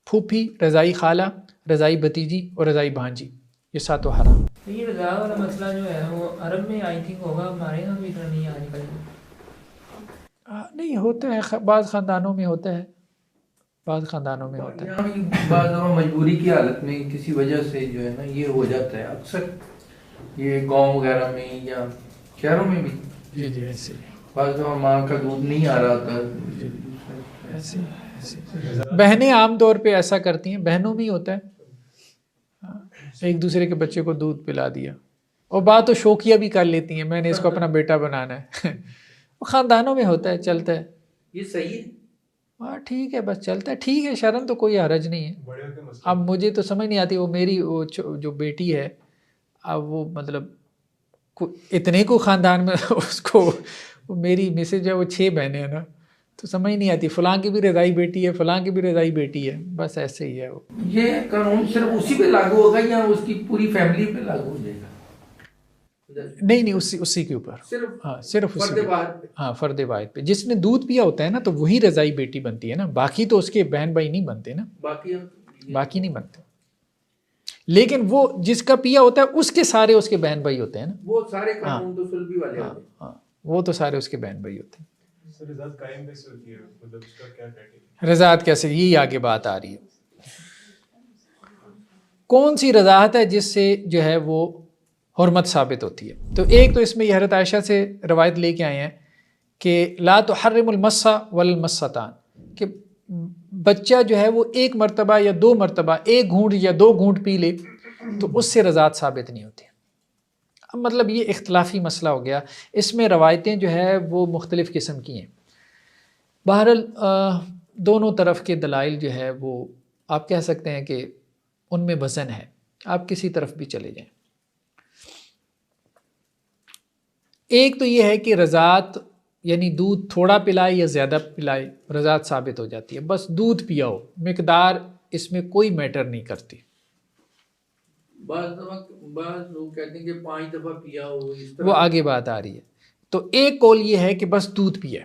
پھوپھی، رضائی خالہ، رضائی بھتیجی اور رضائی بھانجی، یہ ساتوں حرام. تو یہ رضا والا مسئلہ جو ہے وہ عرب میں آئی تھنک ہوگا، ہمارے یہاں بھی اتنا نہیں آج کل. نہیں ہوتا ہے، بعض خاندانوں میں ہوتا ہے، بعض خاندانوں میں ہوتا ہے. یہاں بھی بعض دفعہ مجبوری کی حالت میں کسی وجہ سے جو ہے نا یہ ہو جاتا ہے. اکثر یہ گاؤں وغیرہ میں یا شہروں میں بھی جی ایسے بعض دفعہ ماں کا دودھ نہیں آ رہا ہوتا. ایسے بہنیں عام طور پہ ایسا کرتی ہیں، بہنوں میں ہی ہوتا ہے، ایک دوسرے کے بچے کو دودھ پلا دیا، اور بات تو شوقیہ بھی کر لیتی ہیں، میں نے اس کو اپنا بیٹا بنانا ہے. وہ خاندانوں میں ہوتا ہے، چلتا ہے. یہ صحیح ہے، ہاں ٹھیک ہے، بس چلتا ہے، ٹھیک ہے، شرم تو کوئی حرج نہیں ہے. اب مجھے تو سمجھ نہیں آتی، وہ میری وہ جو بیٹی ہے، اب وہ مطلب اتنے کو خاندان میں اس کو میری مسز جو ہے وہ 6 بہنیں ہیں نا، تو سمجھ نہیں آتی فلاں کی بھی رضائی بیٹی ہے، فلاں کی بھی رضائی بیٹی ہے، بس ایسے ہی ہے. وہ یہ قانون صرف اسی پہ لاگو ہوگا یا اس کی پوری فیملی پہ لاگو ہو جائے گا؟ نہیں اسی کے اوپر، ہاں صرف اسی، ہاں فرد واحد پہ. جس نے دودھ پیا ہوتا ہے نا تو وہی رضائی بیٹی بنتی ہے نا، باقی تو اس کے بہن بھائی نہیں بنتے نا، باقی نہیں بنتے. لیکن وہ جس کا پیا ہوتا ہے اس کے سارے اس کے بہن بھائی ہوتے ہیں نا، وہ سارے قانون تو سلبی والے ہوتے ہیں. ہاں وہ تو سارے اس کے بہن بھائی ہوتے ہیں. رضاعت قائم کیسے ہوتی ہے، مطلب اس کا کیا کرائٹیریا؟ رضاعت کیسے، یہی آگے بات آ رہی ہے. کون سی رضاعت ہے جس سے جو ہے وہ حرمت ثابت ہوتی ہے؟ تو ایک تو اس میں یہ حضرت عائشہ سے روایت لے کے آئے ہیں کہ لا تحرم المسّ والمسّتان، کہ بچہ جو ہے وہ 1 مرتبہ یا 2 مرتبہ 1 گھونٹ یا 2 گھونٹ پی لے تو اس سے رضاعت ثابت نہیں ہوتی. اب مطلب یہ اختلافی مسئلہ ہو گیا، اس میں روایتیں جو ہے وہ مختلف قسم کی ہیں. بہرحال دونوں طرف کے دلائل جو ہے وہ آپ کہہ سکتے ہیں کہ ان میں وزن ہے، آپ کسی طرف بھی چلے جائیں. ایک تو یہ ہے کہ رضاعت یعنی دودھ تھوڑا پلائے یا زیادہ پلائے رضاعت ثابت ہو جاتی ہے، بس دودھ پیا ہو، مقدار اس میں کوئی میٹر نہیں کرتی. بعض لوگ کہتے ہیں کہ 5 دفعہ پیا ہو، اس طرح وہ آگے بات آ رہی ہے. تو ایک قول یہ ہے کہ بس دودھ پیا،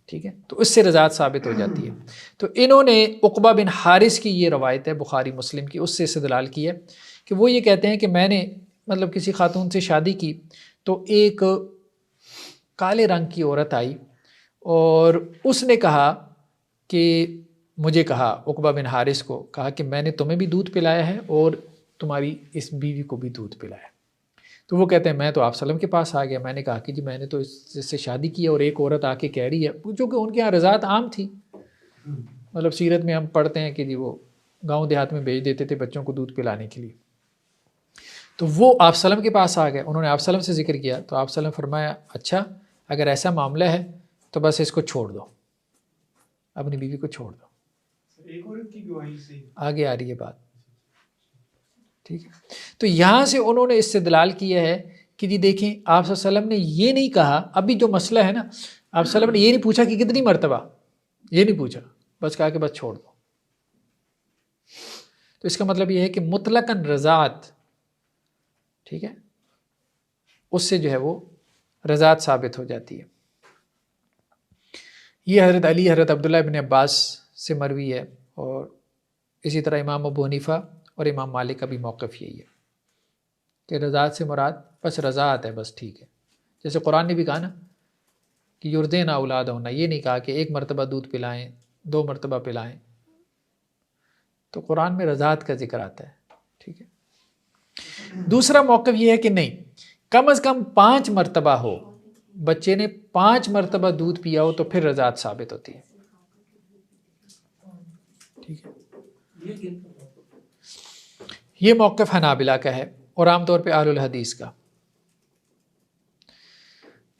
ٹھیک ہے، تو اس سے رضاعت ثابت ہو جاتی ہے. تو انہوں نے عقبہ بن حارث کی یہ روایت ہے بخاری مسلم کی، اس سے استدلال کی ہے کہ وہ یہ کہتے ہیں کہ میں نے مطلب کسی خاتون سے شادی کی تو ایک کالے رنگ کی عورت آئی اور اس نے کہا کہ مجھے کہا، عقبہ بن حارث کو کہا کہ میں نے تمہیں بھی دودھ پلایا ہے اور تمہاری اس بیوی کو بھی دودھ پلایا. تو وہ کہتے ہیں میں تو آپ صلی اللہ علیہ وسلم کے پاس آ گیا، میں نے کہا کہ جی میں نے تو اس سے شادی کی اور ایک عورت آ کے کہہ رہی ہے، جو کہ ان کے یہاں رضاعت عام تھی. مطلب سیرت میں ہم پڑھتے ہیں کہ جی وہ گاؤں دیہات میں بھیج دیتے تھے بچوں کو دودھ پلانے کے لیے. تو وہ آپ سلم کے پاس آ گئے, انہوں نے آپ سلم سے ذکر کیا تو آپ سلم فرمایا اچھا اگر ایسا معاملہ ہے تو بس اس کو چھوڑ دو, اپنی بیوی کو چھوڑ دو. ایک عورت کی گواہی سے آگے آ رہی ہے بات, ٹھیک ہے. تو یہاں سے انہوں نے استدلال کیا ہے کہ جی دیکھیں آپ صلی اللہ علیہ وسلم نے یہ نہیں کہا, ابھی جو مسئلہ ہے نا آپ صلی اللہ علیہ وسلم نے یہ نہیں پوچھا کہ کتنی مرتبہ, یہ نہیں پوچھا, بس کہا کہ بس چھوڑ دو. تو اس کا مطلب یہ ہے کہ مطلقاً رضاعت, ٹھیک ہے, اس سے جو ہے وہ رضاعت ثابت ہو جاتی ہے. یہ حضرت علی, حضرت عبداللہ ابن عباس سے مروی ہے, اور اسی طرح امام ابو حنیفہ اور امام مالک کا بھی موقف یہی ہے کہ رضاعت سے مراد بس رضاعت ہے, بس ٹھیک ہے. جیسے قرآن نے بھی کہا نا کہ یردین اولاد ہونا, یہ نہیں کہا کہ ایک مرتبہ دودھ پلائیں 2 مرتبہ پلائیں, تو قرآن میں رضاعت کا ذکر آتا ہے, ٹھیک ہے. دوسرا موقف یہ ہے کہ نہیں, کم از کم 5 مرتبہ ہو, بچے نے 5 مرتبہ دودھ پیا ہو تو پھر رضاعت ثابت ہوتی ہے, ٹھیک ہے. یہ موقف حنابلہ کا ہے اور عام طور پہ اہل الحدیث کا.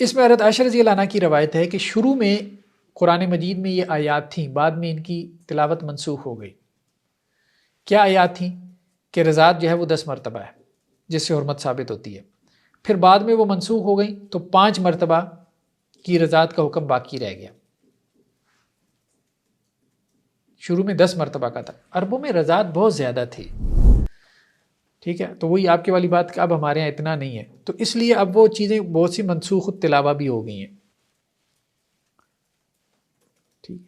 اس میں حضرت عائشہ رضی اللہ عنہ کی روایت ہے کہ شروع میں قرآن مجید میں یہ آیات تھیں, بعد میں ان کی تلاوت منسوخ ہو گئی. کیا آیات تھیں؟ کہ رضاعت جو ہے وہ 10 مرتبہ ہے جس سے حرمت ثابت ہوتی ہے. پھر بعد میں وہ منسوخ ہو گئی تو 5 مرتبہ کی رضاعت کا حکم باقی رہ گیا. شروع میں 10 مرتبہ کا تھا, عربوں میں رضاعت بہت زیادہ تھی, ٹھیک ہے. تو وہی آپ کی والی بات کہ اب ہمارے یہاں اتنا نہیں ہے, تو اس لیے اب وہ چیزیں بہت سی منسوخ التلاوہ بھی ہو گئی ہیں, ٹھیک ہے.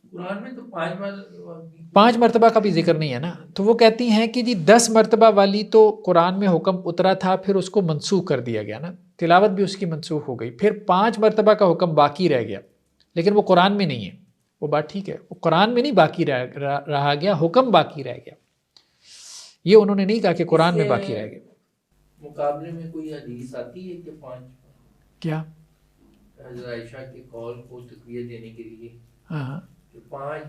قرآن میں تو 5 مرتبہ کا بھی ذکر نہیں ہے نا, تو وہ کہتی ہیں کہ جی 10 مرتبہ والی تو قرآن میں حکم اترا تھا, پھر اس کو منسوخ کر دیا گیا نا, تلاوت بھی اس کی منسوخ ہو گئی, پھر 5 مرتبہ کا حکم باقی رہ گیا, لیکن وہ قرآن میں نہیں ہے. وہ بات ٹھیک ہے, وہ قرآن میں نہیں باقی رہا گیا, حکم باقی رہ گیا. یہ انہوں نے نہیں کہا کہ قرآن میں باقی رہ گیا. مقابلے میں کوئی حدیث آتی ہے کہ 5 کیا حضرت عائشہ کے قول کو تقویت دینے کے لیے ہاں کہ 5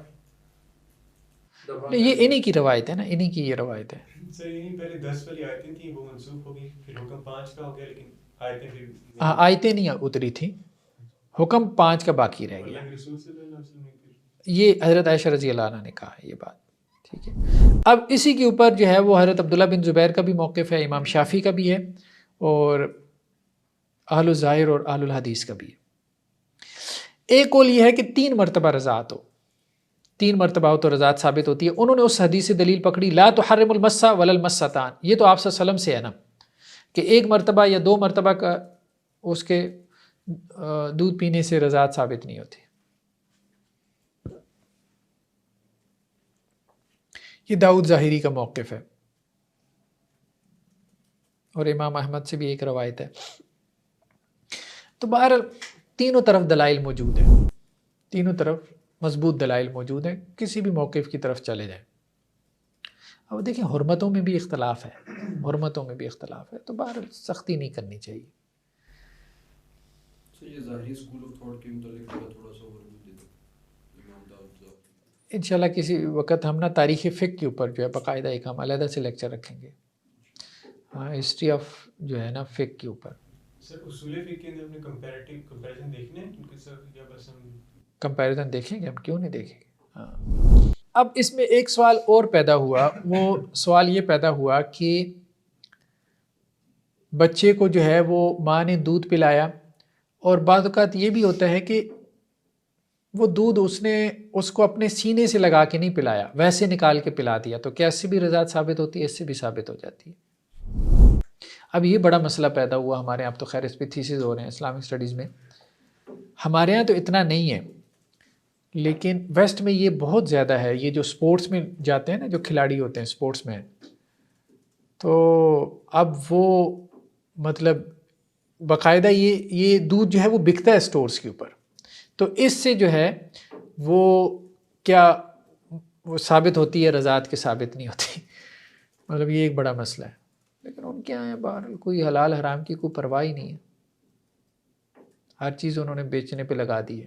دفعہ نہیں, یہ انہی کی روایت ہے نا, انہی کی یہ روایت ہے. سر یہیں پہلے 10 والی آیتیں تھیں وہ منسوخ ہو گئی, پھر حکم 5 کا ہو گیا, لیکن آیتیں پھر ہاں آیتیں نہیں اتری تھیں, حکم 5 کا باقی رہ گیا. اللہ کے رسول صلی اللہ علیہ وسلم نے یہ حضرت عائشہ رضی اللہ عنہ نے کہا ہے یہ بات, ٹھیک ہے. اب اسی کے اوپر جو ہے وہ حضرت عبداللہ بن زبیر کا بھی موقف ہے, امام شافعی کا بھی ہے, اور اہل الظاہر اور اہل الحدیث کا بھی ہے. ایک قول یہ ہے کہ 3 مرتبہ رضاعت ہو, 3 مرتبہ ہو تو رضاعت ثابت ہوتی ہے. انہوں نے اس حدیث سے دلیل پکڑی لا تحرم المسا ولا المستان, یہ تو آپ صلی اللہ علیہ وسلم سے ہے نا کہ 1 مرتبہ یا 2 مرتبہ کا اس کے دودھ پینے سے رضاعت ثابت نہیں ہوتی. یہ داؤد ظاہری کا موقف ہے, اور امام احمد سے بھی ایک روایت ہے. تو بہرحال تینوں طرف دلائل موجود ہیں, تینوں طرف مضبوط دلائل موجود ہیں, کسی بھی موقف کی طرف چلے جائیں. اب دیکھیں حرمتوں میں بھی اختلاف ہے, حرمتوں میں بھی اختلاف ہے, تو بہرحال سختی نہیں کرنی چاہیے. یہ ظاہری اسکول آف تھاٹ کے متعلق تھوڑا سا اور دے دو امام داؤد ظاہری. انشاءاللہ کسی وقت ہم نا تاریخ فقہ کے اوپر جو ہے باقاعدہ ایک ہم علیحدہ سے لیکچر رکھیں گے, ہاں ہسٹری آف جو ہے نا فقہ کے اوپر. سر اصول فقہ کے اندر اپنے کمپیریزن دیکھنے ہیں کیونکہ سر یا بس ہم کمپیریزن دیکھیں گے, ہم کیوں نہیں دیکھیں گے. ہاں اب اس میں ایک سوال اور پیدا ہوا, وہ سوال یہ پیدا ہوا کہ بچے کو جو ہے وہ ماں نے دودھ پلایا, اور بعض اوقات یہ بھی ہوتا ہے کہ وہ دودھ اس کو اپنے سینے سے لگا کے نہیں پلایا, ویسے نکال کے پلا دیا, تو کیا اس سے بھی رضاعت ثابت ہوتی ہے؟ اس سے بھی ثابت ہو جاتی ہے. اب یہ بڑا مسئلہ پیدا ہوا ہمارے یہاں, تو خیر اس پہ تھیسز ہو رہے ہیں اسلامک اسٹڈیز میں. ہمارے یہاں تو اتنا نہیں ہے, لیکن ویسٹ میں یہ بہت زیادہ ہے. یہ جو سپورٹس میں جاتے ہیں نا, جو کھلاڑی ہوتے ہیں سپورٹس میں, تو اب وہ مطلب باقاعدہ یہ دودھ جو ہے وہ بکتا ہے سٹورز کے اوپر, تو اس سے جو ہے وہ کیا وہ ثابت ہوتی ہے رضاعت کے ثابت نہیں ہوتی. مطلب یہ ایک بڑا مسئلہ ہے. لیکن ان کے یہاں بہرحال کوئی حلال حرام کی کوئی پرواہ ہی نہیں ہے, ہر چیز انہوں نے بیچنے پہ لگا دی ہے.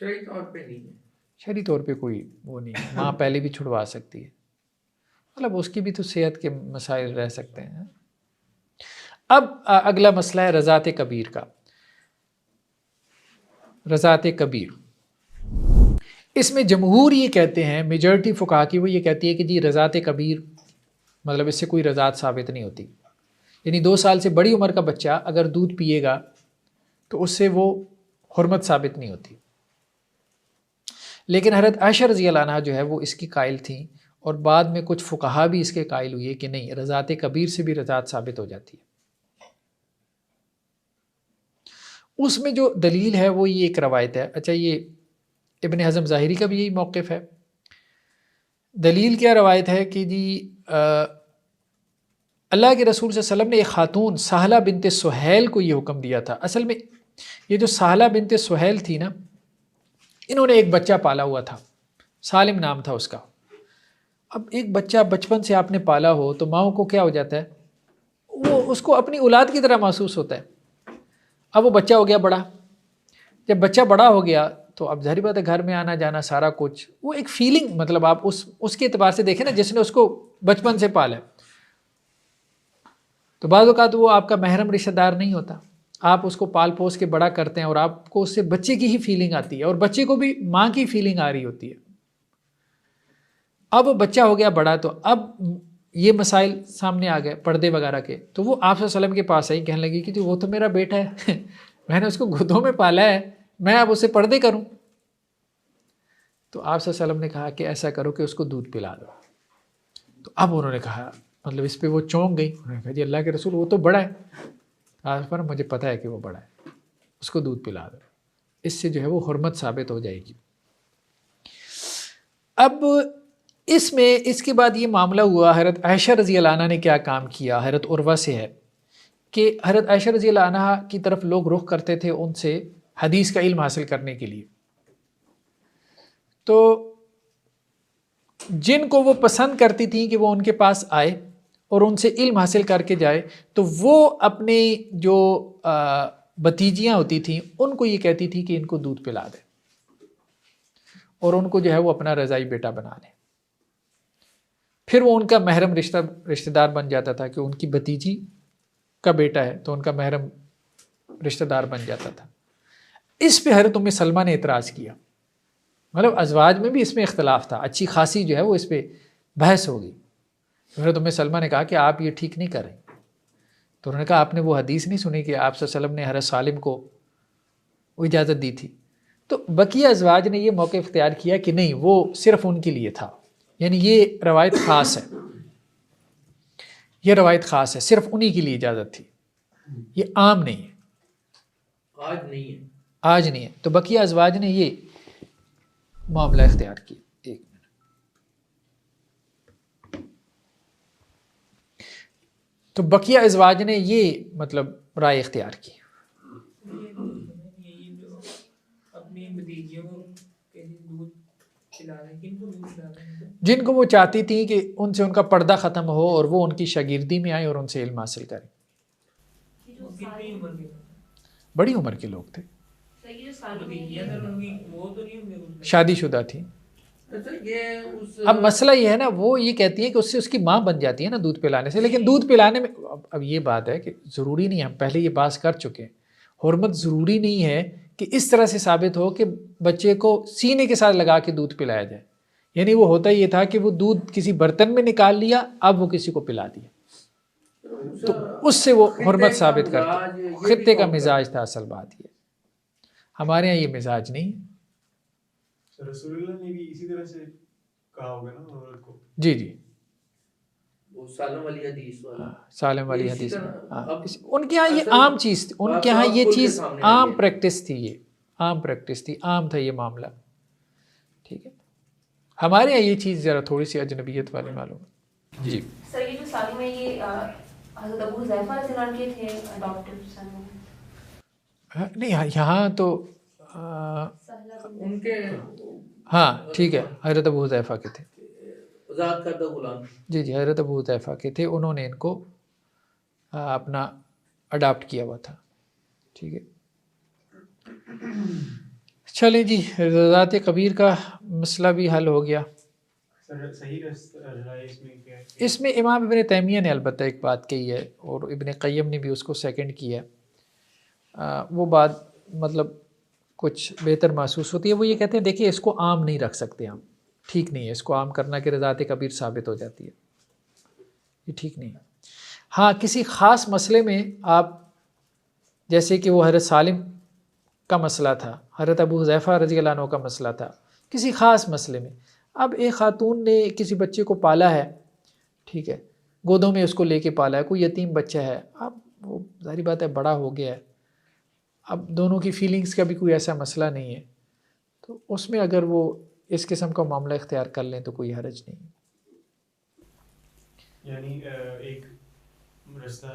شرعی طور پہ نہیں ہے. شرعی طور پہ کوئی وہ نہیں ہے. ماں پہلے بھی چھڑوا سکتی ہے, مطلب اس کی بھی تو صحت کے مسائل رہ سکتے ہیں. اب اگلا مسئلہ ہے رضاعت کبیر کا. رضاعت کبیر, اس میں جمہور یہ کہتے ہیں, میجورٹی فقہا کی وہ یہ کہتی ہے کہ جی رضاعت کبیر مطلب اس سے کوئی رضاعت ثابت نہیں ہوتی. یعنی 2 سال سے بڑی عمر کا بچہ اگر دودھ پیے گا تو اس سے وہ حرمت ثابت نہیں ہوتی. لیکن حضرت عائشہ رضی اللہ عنہا جو ہے وہ اس کی قائل تھیں, اور بعد میں کچھ فقہا بھی اس کے قائل ہوئے کہ نہیں, رضاعت کبیر سے بھی رضاعت ثابت ہو جاتی ہے. اس میں جو دلیل ہے وہ یہ ایک روایت ہے. اچھا, یہ ابن حزم ظاہری کا بھی یہی موقف ہے. دلیل کیا روایت ہے کہ جی اللہ کے رسول صلی اللہ علیہ وسلم نے ایک خاتون سہلہ بنت سہیل کو یہ حکم دیا تھا. اصل میں یہ جو سہلہ بنت سہیل تھی نا, انہوں نے ایک بچہ پالا ہوا تھا, سالم نام تھا اس کا. اب ایک بچہ بچپن سے آپ نے پالا ہو تو ماؤں کو کیا ہو جاتا ہے, وہ اس کو اپنی اولاد کی طرح محسوس ہوتا ہے. اب وہ بچہ ہو گیا بڑا, جب بچہ بڑا ہو گیا تو اب ظاہر بات ہے گھر میں آنا جانا سارا کچھ, وہ ایک فیلنگ مطلب آپ اس کے اعتبار سے دیکھیں نا, جس نے اس کو بچپن سے پالا ہے, تو بعض اوقات وہ آپ کا محرم رشتہ دار نہیں ہوتا, آپ اس کو پال پوس کے بڑا کرتے ہیں اور آپ کو اس سے بچے کی ہی فیلنگ آتی ہے, اور بچے کو بھی ماں کی فیلنگ آ رہی ہوتی ہے. اب وہ بچہ ہو گیا بڑا, تو اب یہ مسائل سامنے آ گئے پردے وغیرہ کے, تو وہ آپ صلی اللہ علیہ وسلم کے پاس آئی, کہنے لگی کہ وہ تو میرا بیٹا ہے میں نے اس کو گودوں میں پالا ہے, میں اب اسے پردے کروں. تو آپ صلی اللہ علیہ وسلم نے کہا کہ ایسا کرو کہ اس کو دودھ پلا دو. تو اب انہوں نے کہا, مطلب اس پہ وہ چونک گئی, انہوں نے کہا جی اللہ کے رسول وہ تو بڑا ہے. آج پر مجھے پتہ ہے کہ وہ بڑا ہے, اس کو دودھ پلا دو, اس سے جو ہے وہ حرمت ثابت ہو جائے گی. اب اس کے بعد یہ معاملہ ہوا, حضرت عائشہ رضی اللہ عنہ نے کیا کام کیا. حضرت عروہ سے ہے کہ حضرت عائشہ رضی اللہ عنہ کی طرف لوگ رخ کرتے تھے ان سے حدیث کا علم حاصل کرنے کے لیے. تو جن کو وہ پسند کرتی تھیں کہ وہ ان کے پاس آئے اور ان سے علم حاصل کر کے جائے, تو وہ اپنی جو بھتیجیاں ہوتی تھیں ان کو یہ کہتی تھی کہ ان کو دودھ پلا دے, اور ان کو جو ہے وہ اپنا رضائی بیٹا بنا لے. پھر وہ ان کا محرم رشتہ دار بن جاتا تھا, کہ ان کی بھتیجی کا بیٹا ہے تو ان کا محرم رشتہ دار بن جاتا تھا. اس پہ حضرت ام سلمہ نے اعتراض کیا, مطلب ازواج میں بھی اس میں اختلاف تھا, اچھی خاصی جو ہے وہ اس پہ بحث ہوگی. حضرت ام سلمہ نے کہا کہ آپ یہ ٹھیک نہیں کر رہے. تو انہوں نے کہا آپ نے وہ حدیث نہیں سنی کہ آپ صلی اللہ علیہ وسلم نے حضرت سالم کو وہ اجازت دی تھی. تو بقیہ ازواج نے یہ موقع اختیار کیا کہ نہیں, وہ صرف ان کے لیے تھا, یعنی یہ روایت خاص ہے, یہ روایت خاص ہے, صرف انہی کے لیے اجازت تھی, یہ عام نہیں ہے, آج نہیں ہے, آج نہیں ہے. تو بقیہ ازواج نے یہ معاملہ اختیار کیا. ایک منٹ, تو بقیہ ازواج نے یہ مطلب رائے اختیار کی. یہ جو اپنی بھتیجیوں کو دودھ پلا رہے ہیں, کن کو دودھ پلا رہے ہیں, جن کو وہ چاہتی تھیں کہ ان سے ان کا پردہ ختم ہو اور وہ ان کی شاگردی میں آئیں اور ان سے علم حاصل کریں. کتنی عمر کے بڑی عمر کے لوگ تھے, بھتیجیاں تھے ان کی, وہ تو نہیں ہوں گے شادی شدہ تھیں. اچھا یہ اس اب مسئلہ یہ ہے نا, وہ یہ کہتی ہیں کہ اس سے اس کی ماں بن جاتی ہے نا دودھ پلانے سے, لیکن دودھ پلانے میں اب یہ بات ہے کہ ضروری نہیں ہے, ہم پہلے یہ بات کر چکے ہیں, حرمت ضروری نہیں ہے کہ اس طرح سے ثابت ہو کہ بچے کو سینے کے ساتھ لگا کے دودھ پلایا جائے. یعنی وہ ہوتا یہ تھا کہ وہ دودھ کسی برتن میں نکال لیا, اب وہ کسی کو پلا دیا, تو اس سے وہ حرمت ثابت کرتے. خطے کا مزاج تھا, اصل بات یہ, ہمارے ہاں یہ مزاج نہیں ہے. رسول اللہ نے بھی اسی طرح سے کہا ہوگا نا عورت کو. جی جی, وہ سالم والی حدیث والا, سالم والی اسی حدیث, طرح اب ان کے ہاں یہ اصل عام چیز تھی, ان کے ہاں بات یہ کھل کے چیز سامنے آئی عام ہے. پریکٹس تھی, یہ عام پریکٹس تھی, عام تھا یہ معاملہ. ٹھیک ہے, ہمارے یہاں یہ چیز ذرا تھوڑی سی اجنبیت والی معلوم ہے. جی سر یہ جو سالم ہے یہ حضرت ابو حذیفہ رضی اللہ عنہ کے تھے اڈاپٹیو سن, نہیں یہاں تو ان کے ہاں ٹھیک ہے, حضرت ابو حذیفہ کے تھے. آزاد کردہ غلام. جی جی, حضرت ابو حذیفہ کے تھے, انہوں نے ان کو اپنا اڈاپٹ کیا ہوا تھا. ٹھیک ہے, چلیں جی، رضاعت کبیر کا مسئلہ بھی حل ہو گیا. سر صحیح رائے اس میں کیا ہے؟ اس میں امام ابن تیمیہ نے البتہ ایک بات کہی ہے اور ابن قیم نے بھی اس کو سیکنڈ کیا ہے. وہ بات مطلب کچھ بہتر محسوس ہوتی ہے. وہ یہ کہتے ہیں دیکھیے اس کو عام نہیں رکھ سکتے ہم، ٹھیک نہیں ہے اس کو عام کرنا کہ رضاعت کبیر ثابت ہو جاتی ہے، یہ ٹھیک نہیں ہے. ہاں کسی خاص مسئلے میں آپ، جیسے کہ وہ حضرت سالم کا مسئلہ تھا، حضرت ابو حذیفہ رضی اللہ عنہ کا مسئلہ تھا، کسی خاص مسئلے میں اب ایک خاتون نے کسی بچے کو پالا ہے، ٹھیک ہے، گودوں میں اس کو لے کے پالا ہے، کوئی یتیم بچہ ہے، اب وہ ظاہری بات ہے بڑا ہو گیا ہے، اب دونوں کی فیلنگز کا بھی کوئی ایسا مسئلہ نہیں ہے، تو اس میں اگر وہ اس قسم کا معاملہ اختیار کر لیں تو کوئی حرج نہیں. یعنی ایک رستہ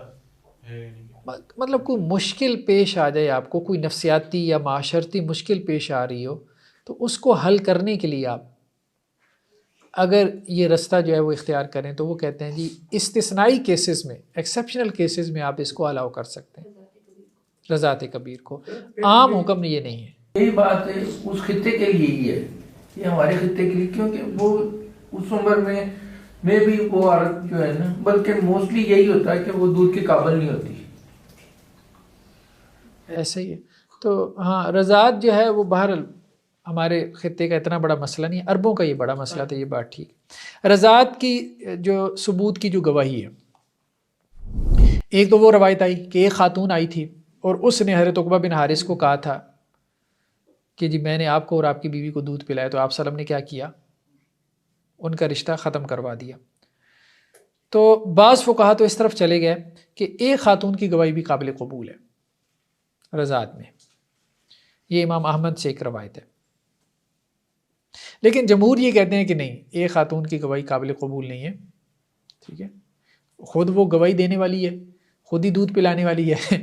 ہے، مطلب کوئی مشکل پیش آ جائے آپ کو، کوئی نفسیاتی یا معاشرتی مشکل پیش آ رہی ہو، تو اس کو حل کرنے کے لیے آپ اگر یہ رستہ جو ہے وہ اختیار کریں تو وہ کہتے ہیں جی استثنائی کیسز میں، ایکسیپشنل کیسز میں آپ اس کو الاؤ کر سکتے ہیں رضاعت کبیر کو. عام حکم یہ نہیں ہے. یہی بات ہے اس خطے کے لیے ہی ہے، یہ ہمارے خطے کے لیے، کیونکہ وہ اس عمر میں بھی وہ عورت جو ہے نا، بلکہ موسٹلی یہی ہوتا ہے کہ وہ دودھ کے قابل نہیں ہوتی. ایسا ہی ہے. تو ہاں رضاعت جو ہے وہ بہرحال ہمارے خطے کا اتنا بڑا مسئلہ نہیں ہے، عربوں کا یہ بڑا مسئلہ تھا، یہ بات ٹھیک ہے. رضاعت کی جو ثبوت کی جو گواہی ہے، ایک تو وہ روایت آئی کہ ایک خاتون آئی تھی اور اس نے حضرت عقبہ بن حارث کو کہا تھا کہ جی میں نے آپ کو اور آپ کی بیوی کو دودھ پلایا، تو آپ صلی اللہ علیہ وسلم نے کیا کیا، ان کا رشتہ ختم کروا دیا. تو بعض فقہا تو اس طرف چلے گئے کہ ایک خاتون کی گواہی بھی قابل قبول ہے رضاعت میں، یہ امام احمد سے ایک روایت ہے. لیکن جمہور یہ کہتے ہیں کہ نہیں، ایک خاتون کی گواہی قابل قبول نہیں ہے، ٹھیک ہے، خود وہ گواہی دینے والی ہے، خود ہی دودھ پلانے والی ہے.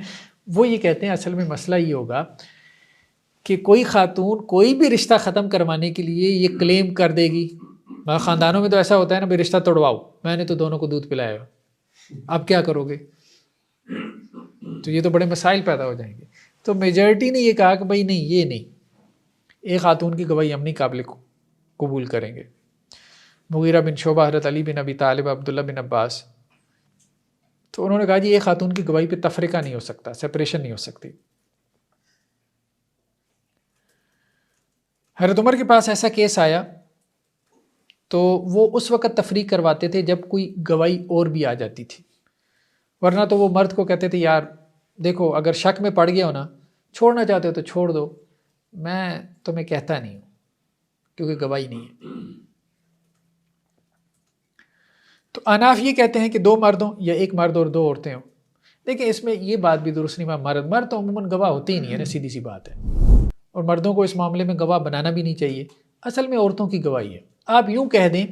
وہ یہ کہتے ہیں اصل میں مسئلہ یہ ہوگا کہ کوئی خاتون کوئی بھی رشتہ ختم کروانے کے لیے یہ کلیم کر دے گی. خاندانوں میں تو ایسا ہوتا ہے نا، بھائی رشتہ توڑواؤ، میں نے تو دونوں کو دودھ پلایا، اب کیا کرو گے، تو یہ تو بڑے مسائل پیدا ہو جائیں گے. تو میجورٹی نے یہ کہا کہ بھائی نہیں، یہ نہیں، ایک خاتون کی گواہی ہم نہیں قابل قبول کریں گے. مغیرہ بن شعبہ، حضرت علی بن ابی طالب، عبداللہ بن عباس، تو انہوں نے کہا جی ایک خاتون کی گواہی پہ تفریقہ نہیں ہو سکتا، سپریشن نہیں ہو سکتی. حضرت عمر کے پاس ایسا کیس آیا تو وہ اس وقت تفریق کرواتے تھے جب کوئی گواہی اور بھی آ جاتی تھی، ورنہ تو وہ مرد کو کہتے تھے یار دیکھو اگر شک میں پڑ گیا ہو نا، چھوڑنا چاہتے ہو تو چھوڑ دو، میں تمہیں کہتا نہیں ہوں کیونکہ گواہی نہیں ہے. تو اناف یہ کہتے ہیں کہ دو مردوں یا ایک مرد اور دو عورتیں ہوں. دیکھیں اس میں یہ بات بھی درست نہیں، مرد تو عموماً گواہ ہوتے ہی نہیں ہے نا، سیدھی سی بات ہے، اور مردوں کو اس معاملے میں گواہ بنانا بھی نہیں چاہیے. اصل میں عورتوں کی گواہی ہے. آپ یوں کہہ دیں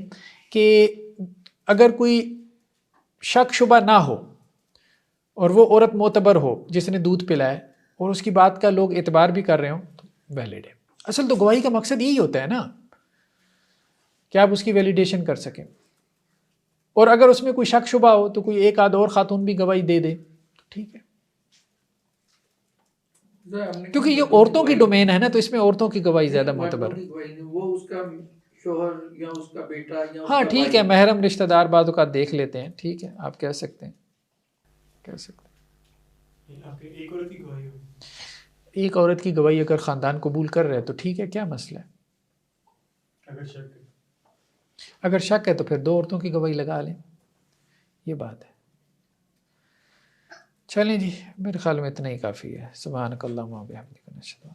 کہ اگر کوئی شک شبہ نہ ہو اور وہ عورت معتبر ہو جس نے دودھ پلایا اور اس کی بات کا لوگ اعتبار بھی کر رہے ہوں تو ویلڈ ہے. اصل تو گواہی کا مقصد یہی ہوتا ہے نا کہ آپ اس کی ویلیڈیشن کر سکیں، اور اگر اس میں کوئی شک شبہ ہو تو کوئی ایک آدھ اور خاتون بھی گواہی دے دے تو ٹھیک ہے، کیونکہ یہ عورتوں کی ڈومین ہے نا، تو اس میں عورتوں کی گواہی زیادہ معتبر ہے. وہ اس کا شوہر یا اس کا بیٹا یا ہاں ٹھیک ہے، محرم رشتہ دار بعض اوقات دیکھ لیتے ہیں، ٹھیک ہے، آپ کہہ سکتے ہیں، کہہ سکتے ہیں. ایک عورت کی گواہی ہو، ایک عورت کی گواہی اگر خاندان قبول کر رہے تو ٹھیک ہے، کیا مسئلہ ہے. اگر شک ہے تو پھر دو عورتوں کی گواہی لگا لیں، یہ بات ہے. چلیں جی، میرے خیال میں اتنا ہی کافی ہے. سبحانک اللہم و بحمدک، نشہد